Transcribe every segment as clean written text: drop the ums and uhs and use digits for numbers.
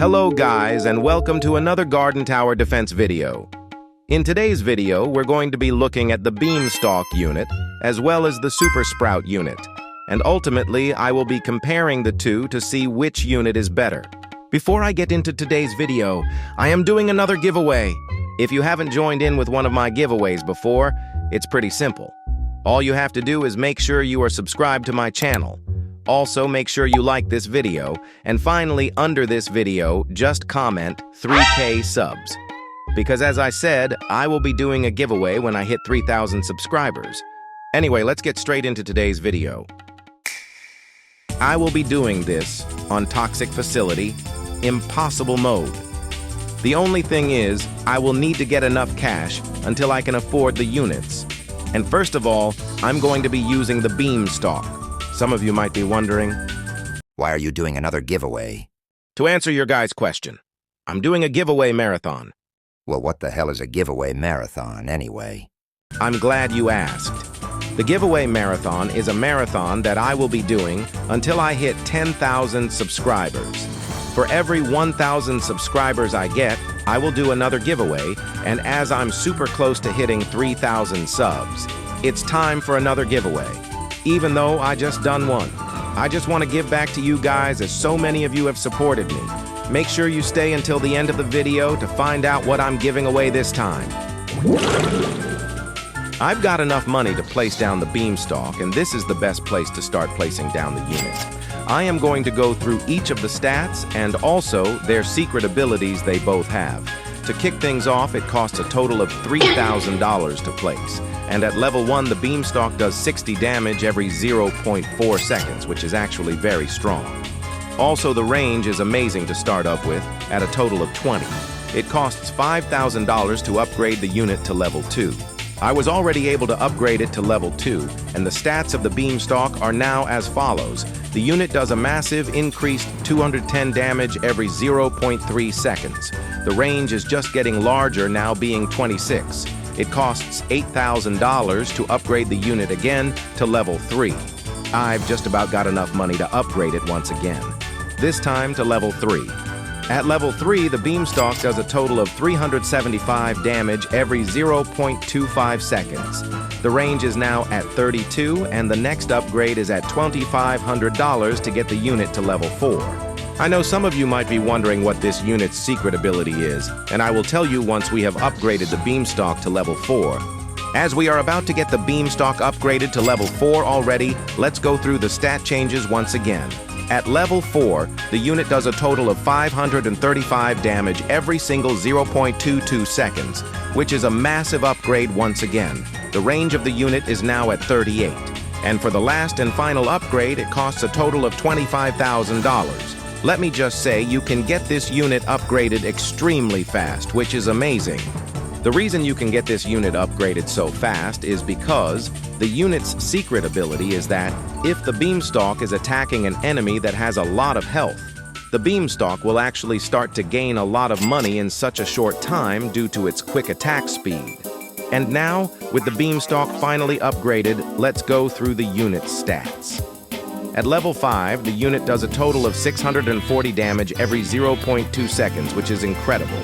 Hello guys, and welcome to another Garden Tower Defense video. In today's video, we're going to be looking at the Beamstalk unit, as well as the Super Sprout unit. And ultimately, I will be comparing the two to see which unit is better. Before I get into today's video, I am doing another giveaway. If you haven't joined in with one of my giveaways before, it's pretty simple. All you have to do is make sure you are subscribed to my channel. Also, make sure you like this video, and finally, under this video, just comment 3K subs. Because as I said, I will be doing a giveaway when I hit 3,000 subscribers. Anyway, let's get straight into today's video. I will be doing this on Toxic Facility, Impossible Mode. The only thing is, I will need to get enough cash until I can afford the units. And first of all, I'm going to be using the Beamstalk. Some of you might be wondering, why are you doing another giveaway? To answer your guys' question, I'm doing a giveaway marathon. Well, what the hell is a giveaway marathon, anyway? I'm glad you asked. The giveaway marathon is a marathon that I will be doing until I hit 10,000 subscribers. For every 1,000 subscribers I get, I will do another giveaway, and as I'm super close to hitting 3,000 subs, it's time for another giveaway. Even though I just done one. I just want to give back to you guys as so many of you have supported me. Make sure you stay until the end of the video to find out what I'm giving away this time. I've got enough money to place down the Beamstalk, and this is the best place to start placing down the units. I am going to go through each of the stats and also their secret abilities they both have. To kick things off, it costs a total of $3,000 to place. And at level 1, the Beamstalk does 60 damage every 0.4 seconds, which is actually very strong. Also, the range is amazing to start up with, at a total of 20. It costs $5,000 to upgrade the unit to level 2. I was already able to upgrade it to level 2, and the stats of the Beamstalk are now as follows. The unit does a massive increased 210 damage every 0.3 seconds. The range is just getting larger, now being 26. It costs $8,000 to upgrade the unit again to level 3. I've just about got enough money to upgrade it once again. This time to level 3. At level 3, the Beamstalk does a total of 375 damage every 0.25 seconds. The range is now at 32, and the next upgrade is at $2,500 to get the unit to level 4. I know some of you might be wondering what this unit's secret ability is, and I will tell you once we have upgraded the Beamstalk to level 4. As we are about to get the Beamstalk upgraded to level 4 already, let's go through the stat changes once again. At level 4, the unit does a total of 535 damage every single 0.22 seconds, which is a massive upgrade once again. The range of the unit is now at 38. And for the last and final upgrade, it costs a total of $25,000. Let me just say, you can get this unit upgraded extremely fast, which is amazing. The reason you can get this unit upgraded so fast is because the unit's secret ability is that if the Beamstalk is attacking an enemy that has a lot of health, the Beamstalk will actually start to gain a lot of money in such a short time due to its quick attack speed. And now, with the Beamstalk finally upgraded, let's go through the unit's stats. At level 5, the unit does a total of 640 damage every 0.2 seconds, which is incredible.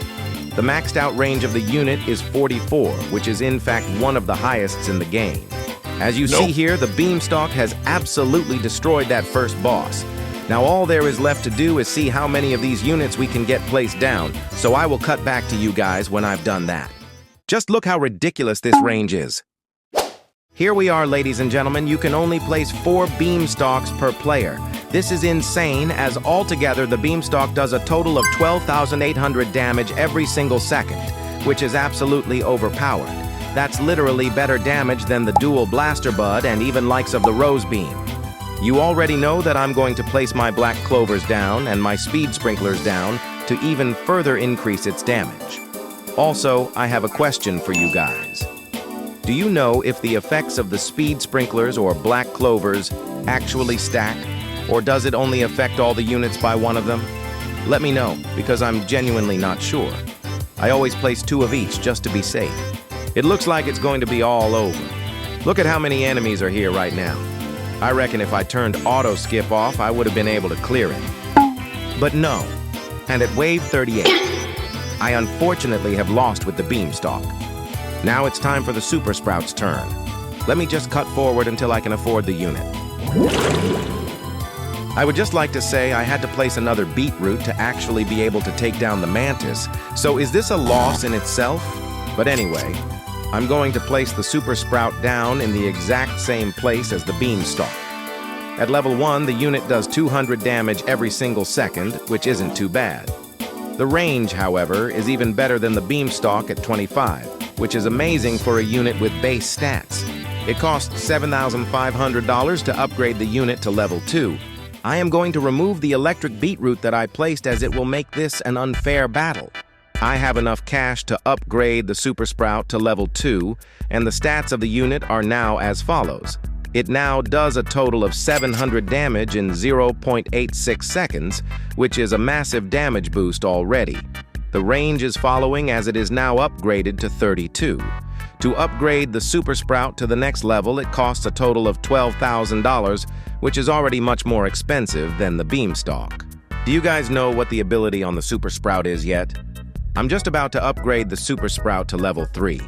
The maxed out range of the unit is 44, which is in fact one of the highest in the game. As you see here, the Beamstalk has absolutely destroyed that first boss. Now all there is left to do is see how many of these units we can get placed down, so I will cut back to you guys when I've done that. Just look how ridiculous this range is. Here we are, ladies and gentlemen. You can only place 4 Beamstalks per player. This is insane, as altogether the Beamstalk does a total of 12,800 damage every single second, which is absolutely overpowered. That's literally better damage than the dual blaster bud and even likes of the rose beam. You already know that I'm going to place my black clovers down and my speed sprinklers down to even further increase its damage. Also, I have a question for you guys. Do you know if the effects of the speed sprinklers or black clovers actually stack? Or does it only affect all the units by one of them? Let me know, because I'm genuinely not sure. I always place 2 of each just to be safe. It looks like it's going to be all over. Look at how many enemies are here right now. I reckon if I turned auto skip off, I would have been able to clear it. But no, And at wave 38, I unfortunately have lost with the Beamstalk. Now it's time for the Super Sprout's turn. Let me just cut forward until I can afford the unit. I would just like to say I had to place another beetroot to actually be able to take down the mantis, so is this a loss in itself? But anyway, I'm going to place the Super Sprout down in the exact same place as the Beamstalk. At level 1, the unit does 200 damage every single second, which isn't too bad. The range, however, is even better than the Beamstalk at 25, which is amazing for a unit with base stats. It costs $7,500 to upgrade the unit to level 2. I am going to remove the electric beetroot that I placed as it will make this an unfair battle. I have enough cash to upgrade the Super Sprout to level 2, and the stats of the unit are now as follows. It now does a total of 700 damage in 0.86 seconds, which is a massive damage boost already. The range is following as it is now upgraded to 32. To upgrade the Super Sprout to the next level, it costs a total of $12,000, which is already much more expensive than the Beamstalk. Do you guys know what the ability on the Super Sprout is yet? I'm just about to upgrade the Super Sprout to level 3.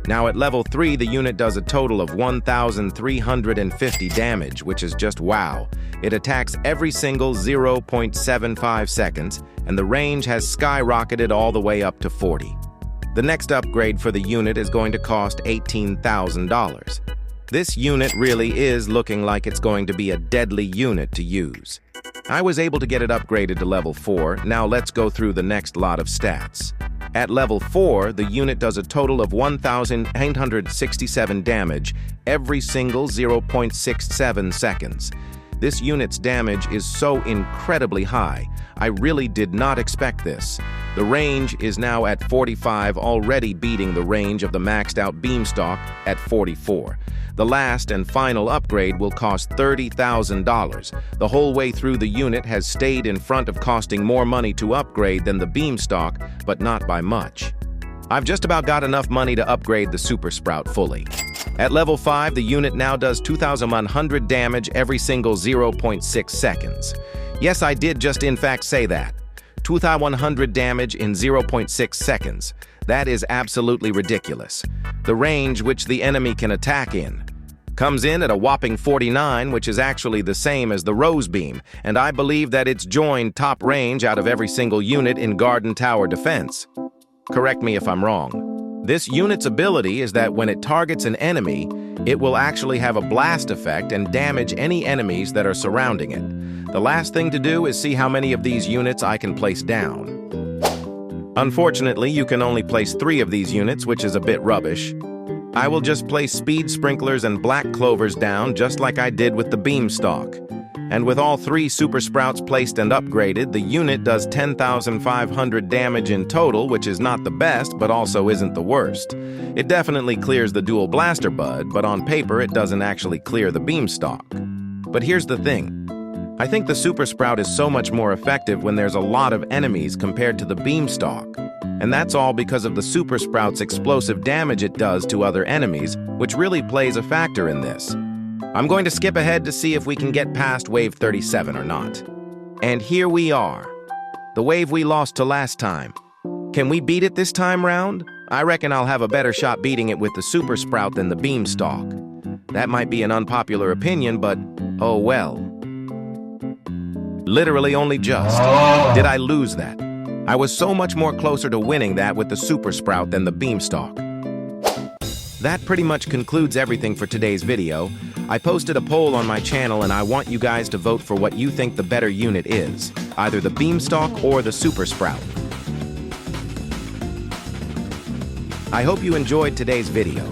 Now at level 3, the unit does a total of 1,350 damage, which is just wow. It attacks every single 0.75 seconds, and the range has skyrocketed all the way up to 40. The next upgrade for the unit is going to cost $18,000. This unit really is looking like it's going to be a deadly unit to use. I was able to get it upgraded to level 4, now let's go through the next lot of stats. At level 4, the unit does a total of 1,867 damage every single 0.67 seconds. This unit's damage is so incredibly high. I really did not expect this. The range is now at 45, already beating the range of the maxed out Beamstalk at 44. The last and final upgrade will cost $30,000. The whole way through, the unit has stayed in front of costing more money to upgrade than the Beamstalk, but not by much. I've just about got enough money to upgrade the Super Sprout fully. At level 5, the unit now does 2,100 damage every single 0.6 seconds. Yes, I did just in fact say that. 2,100 damage in 0.6 seconds. That is absolutely ridiculous. The range which the enemy can attack in comes in at a whopping 49, which is actually the same as the Rose Beam, and I believe that it's joined top range out of every single unit in Garden Tower Defense. Correct me if I'm wrong. This unit's ability is that when it targets an enemy, it will actually have a blast effect and damage any enemies that are surrounding it. The last thing to do is see how many of these units I can place down. Unfortunately, you can only place 3 of these units, which is a bit rubbish. I will just place Speed Sprinklers and Black Clovers down just like I did with the Beamstalk. And with all 3 Super Sprouts placed and upgraded, the unit does 10,500 damage in total, which is not the best, but also isn't the worst. It definitely clears the Dual Blaster Bud, but on paper it doesn't actually clear the Beamstalk. But here's the thing. I think the Super Sprout is so much more effective when there's a lot of enemies compared to the Beamstalk. And that's all because of the Super Sprout's explosive damage it does to other enemies, which really plays a factor in this. I'm going to skip ahead to see if we can get past wave 37 or not. And here we are. The wave we lost to last time. Can we beat it this time round? I reckon I'll have a better shot beating it with the Super Sprout than the Beamstalk. That might be an unpopular opinion, but oh well. Literally only just. Did I lose that? I was so much more closer to winning that with the Super Sprout than the Beamstalk. That pretty much concludes everything for today's video. I posted a poll on my channel and I want you guys to vote for what you think the better unit is, either the Beamstalk or the Super Sprout. I hope you enjoyed today's video.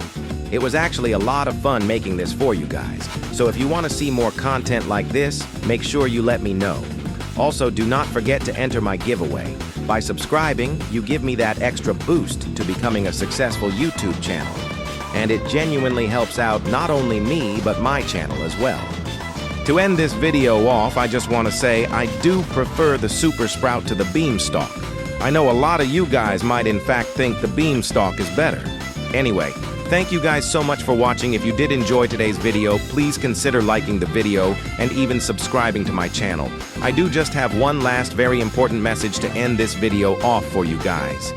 It was actually a lot of fun making this for you guys, so if you want to see more content like this, make sure you let me know. Also, do not forget to enter my giveaway. By subscribing, you give me that extra boost to becoming a successful YouTube channel. And it genuinely helps out not only me, but my channel as well. To end this video off, I just want to say I do prefer the Super Sprout to the Beamstalk. I know a lot of you guys might in fact think the Beamstalk is better. Anyway, Thank you guys so much for watching. If you did enjoy today's video, please consider liking the video and even subscribing to my channel. I do just have one last very important message to end this video off for you guys.